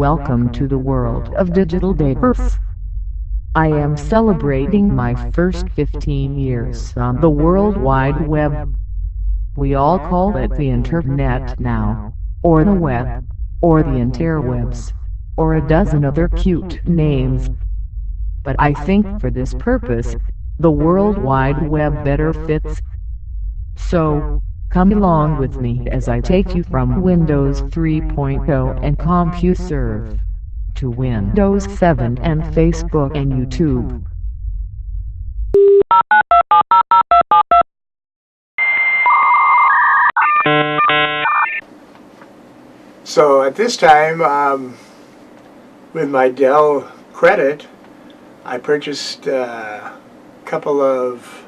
welcome to the world of digital davers. I am celebrating my first 15 years on the World Wide Web. We all call it the Internet now, or the web, or the interwebs, or a dozen other cute names. But I think for this purpose, the World Wide Web better fits. So, come along with me as I take you from Windows 3.0 and CompuServe to Windows 7 and Facebook and YouTube. So at this time, with my Dell credit, I purchased a couple of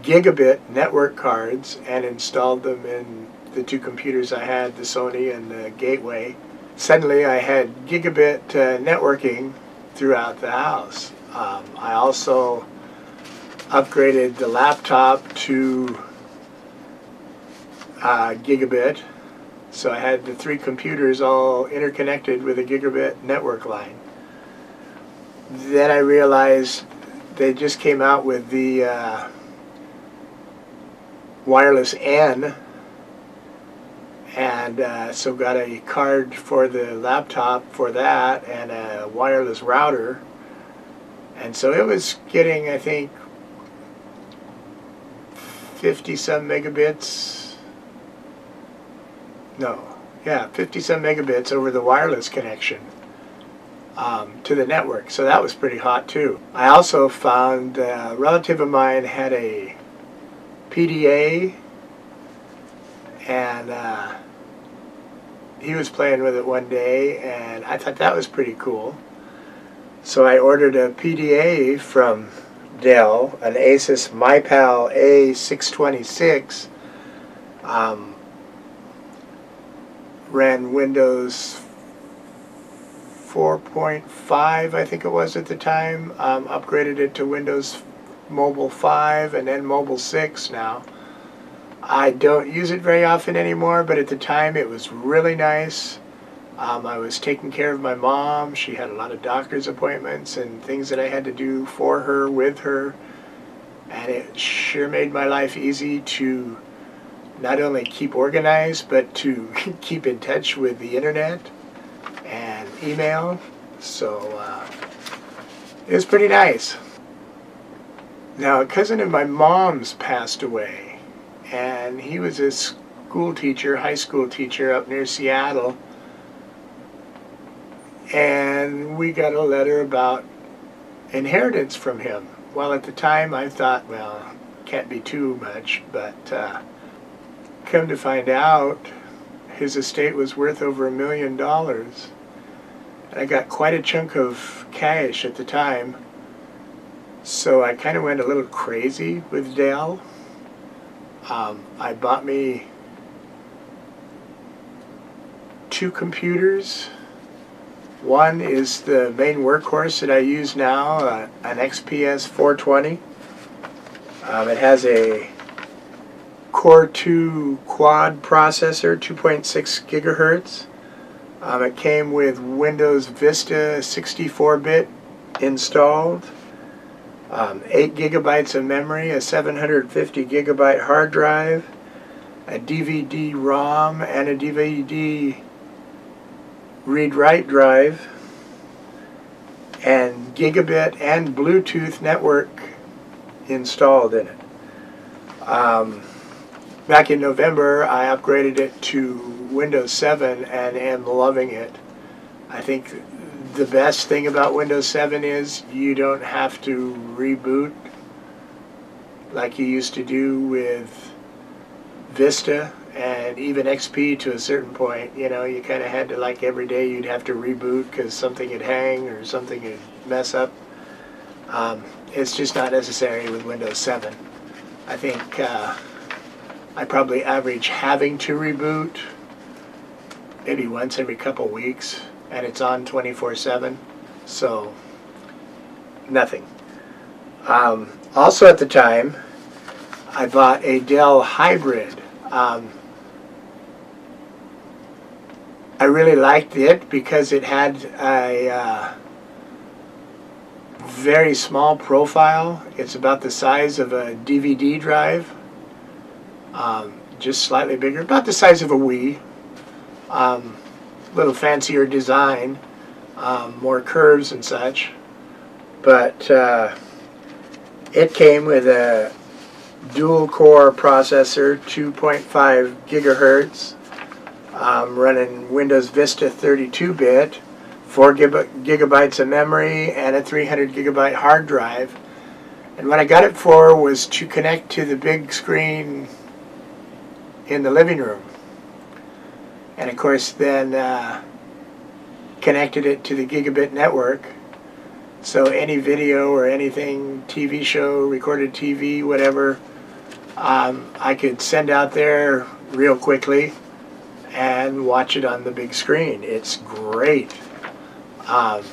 gigabit network cards and installed them in the two computers I had, the Sony and the Gateway. Suddenly I had gigabit networking throughout the house. I also upgraded the laptop to gigabit, so I had the three computers all interconnected with a gigabit network line. Then I realized they just came out with the wireless N, and so got a card for the laptop for that and a wireless router, and so it was getting, I think, 50 some megabits, 50 some megabits over the wireless connection to the network, so that was pretty hot too. I also found a relative of mine had a PDA, and he was playing with it one day, and I thought that was pretty cool. So I ordered a PDA from Dell, an Asus MyPal A626. Ran Windows 4.5, I think it was at the time. Upgraded it to Windows Mobile 5 and then Mobile 6 now. I don't use it very often anymore, but at the time it was really nice. I was taking care of my mom. She had a lot of doctor's appointments and things that I had to do for her, with her, and it sure made my life easy to not only keep organized, but to keep in touch with the internet and email. So it was pretty nice. Now, a cousin of my mom's passed away, and he was a school teacher, high school teacher up near Seattle, and we got a letter about inheritance from him. Well, at the time I thought, well, can't be too much, but come to find out, his estate was worth over $1 million. And I got quite a chunk of cash at the time, so I kind of went a little crazy with Dell. I bought me 2 computers. One is the main workhorse that I use now, an XPS 420. It has a Core 2 quad processor, 2.6 gigahertz. It came with Windows Vista 64-bit installed, 8 gigabytes of memory, a 750 gigabyte hard drive, a DVD-ROM, and a DVD read-write drive, and gigabit and Bluetooth network installed in it. Back in November, I upgraded it to Windows 7 and am loving it. I think the best thing about Windows 7 is you don't have to reboot like you used to do with Vista and even XP to a certain point. You know, you kind of had to, like, every day you'd have to reboot because something would hang or something would mess up. It's just not necessary with Windows 7. I think I probably average having to reboot maybe once every couple weeks, and it's on 24/7, so nothing. Also at the time, I bought a Dell Hybrid. I I really liked it because it had a very small profile. It's about the size of a DVD drive, just slightly bigger, about the size of a Wii. Little fancier design, more curves and such. But it came with a dual-core processor, 2.5 gigahertz, running Windows Vista 32-bit, 4 gigabytes of memory, and a 300 gigabyte hard drive. And what I got it for was to connect to the big screen in the living room. And of course then connected it to the gigabit network. So any video or anything, TV show, recorded TV, whatever, I could send out there real quickly and watch it on the big screen. It's great. A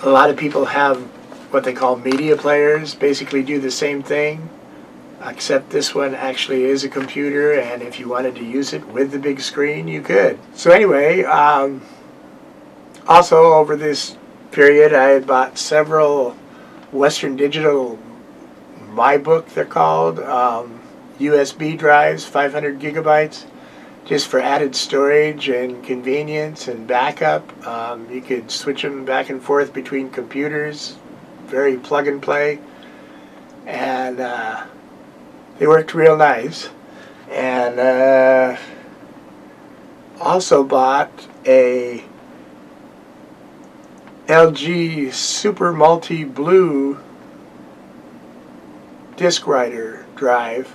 lot of people have what they call media players, basically do the same thing, except this one actually is a computer, and if you wanted to use it with the big screen, you could. So anyway, also over this period, I had bought several Western Digital MyBook, they're called, USB drives, 500 gigabytes, just for added storage and convenience and backup. You could switch them back and forth between computers, very plug and play, and they worked real nice. And also bought a LG Super Multi Blue disk writer drive.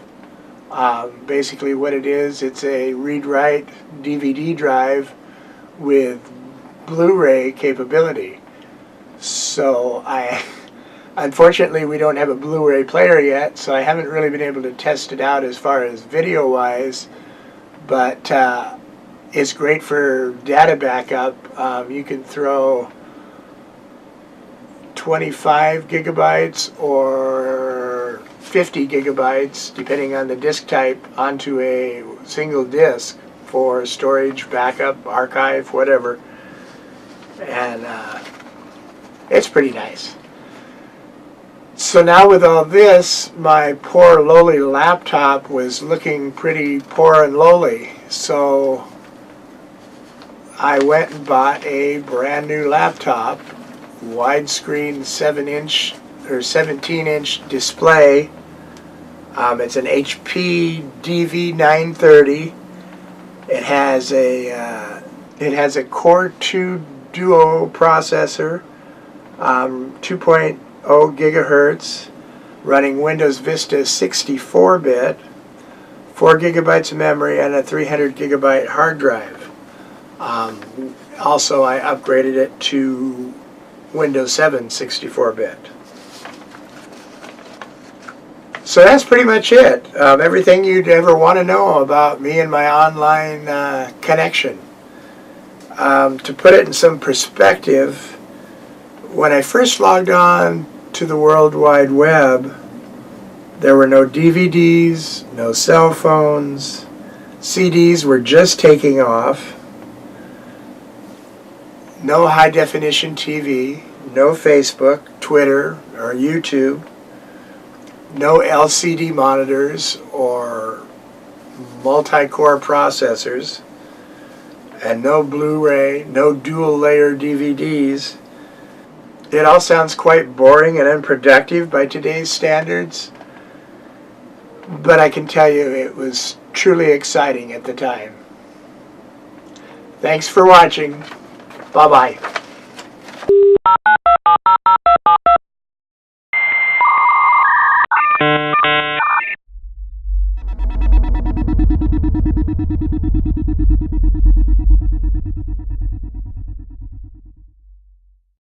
Basically what it is, it's a read-write DVD drive with Blu-ray capability. So unfortunately we don't have a Blu-ray player yet, so I haven't really been able to test it out as far as video-wise, but it's great for data backup. You can throw 25 gigabytes or 50 gigabytes, depending on the disk type, onto a single disk for storage, backup, archive, whatever. And it's pretty nice. So now with all this, my poor lowly laptop was looking pretty poor and lowly. So I went and bought a brand new laptop, widescreen 7-inch or 17-inch display. It's an HP DV930. It has a Core 2 Duo processor, 2.0 gigahertz, running Windows Vista 64-bit, 4 gigabytes of memory, and a 300 gigabyte hard drive. Also, I upgraded it to Windows 7 64-bit. So that's pretty much it. Everything you'd ever want to know about me and my online connection. To put it in some perspective, when I first logged on to the World Wide Web, there were no DVDs, no cell phones, CDs were just taking off, no high-definition TV, no Facebook, Twitter, or YouTube, no LCD monitors or multi-core processors, and no Blu-ray, no dual-layer DVDs. It all sounds quite boring and unproductive by today's standards, but I can tell you it was truly exciting at the time. Thanks for watching. Bye-bye.